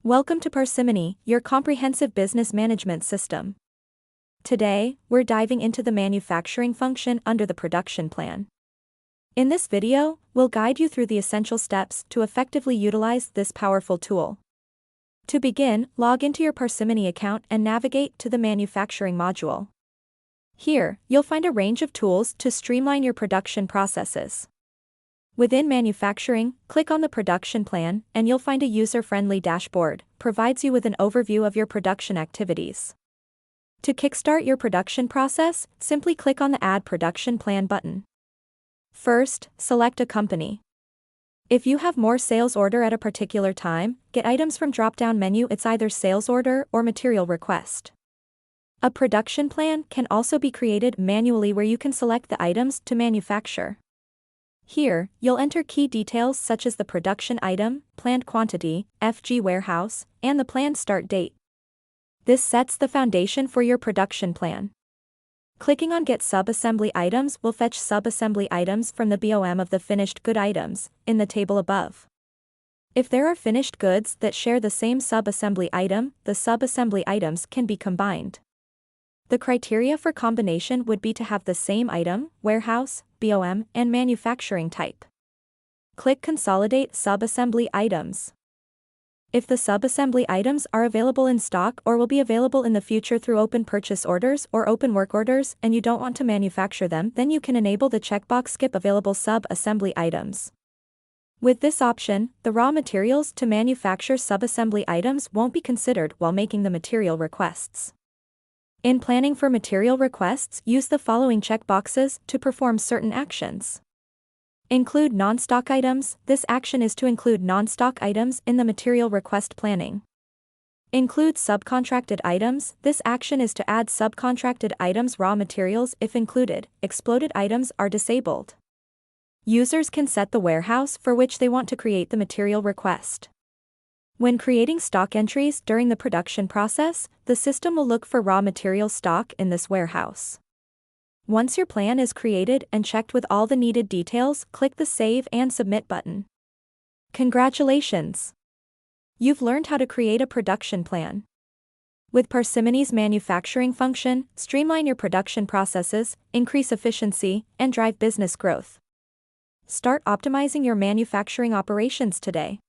Welcome to Parsimony, your comprehensive business management system. Today, we're diving into the manufacturing function under the production plan. In this video, we'll guide you through the essential steps to effectively utilize this powerful tool. To begin, log into your Parsimony account and navigate to the manufacturing module. Here, you'll find a range of tools to streamline your production processes. Within manufacturing, click on the production plan and you'll find a user-friendly dashboard, provides you with an overview of your production activities. To kickstart your production process, simply click on the Add Production Plan button. First, select a company. If you have more sales order at a particular time, get items from drop-down menu. It's either sales order or material request. A production plan can also be created manually where you can select the items to manufacture. Here, you'll enter key details such as the production item, planned quantity, FG warehouse, and the planned start date. This sets the foundation for your production plan. Clicking on Get Sub-Assembly Items will fetch sub-assembly items from the BOM of the finished good items, in the table above. If there are finished goods that share the same sub-assembly item, the sub-assembly items can be combined. The criteria for combination would be to have the same item, warehouse, BOM, and manufacturing type. Click Consolidate Sub-Assembly Items. If the sub-assembly items are available in stock or will be available in the future through open purchase orders or open work orders and you don't want to manufacture them, then you can enable the checkbox Skip Available Sub-Assembly Items. With this option, the raw materials to manufacture sub-assembly items won't be considered while making the material requests. In planning for material requests, use the following checkboxes to perform certain actions. Include non-stock items. This action is to include non-stock items in the material request planning. Include subcontracted items. This action is to add subcontracted items raw materials if included. Exploded items are disabled. Users can set the warehouse for which they want to create the material request. When creating stock entries during the production process, the system will look for raw material stock in this warehouse. Once your plan is created and checked with all the needed details, click the Save and Submit button. Congratulations! You've learned how to create a production plan. With Parsimony's manufacturing function, streamline your production processes, increase efficiency, and drive business growth. Start optimizing your manufacturing operations today.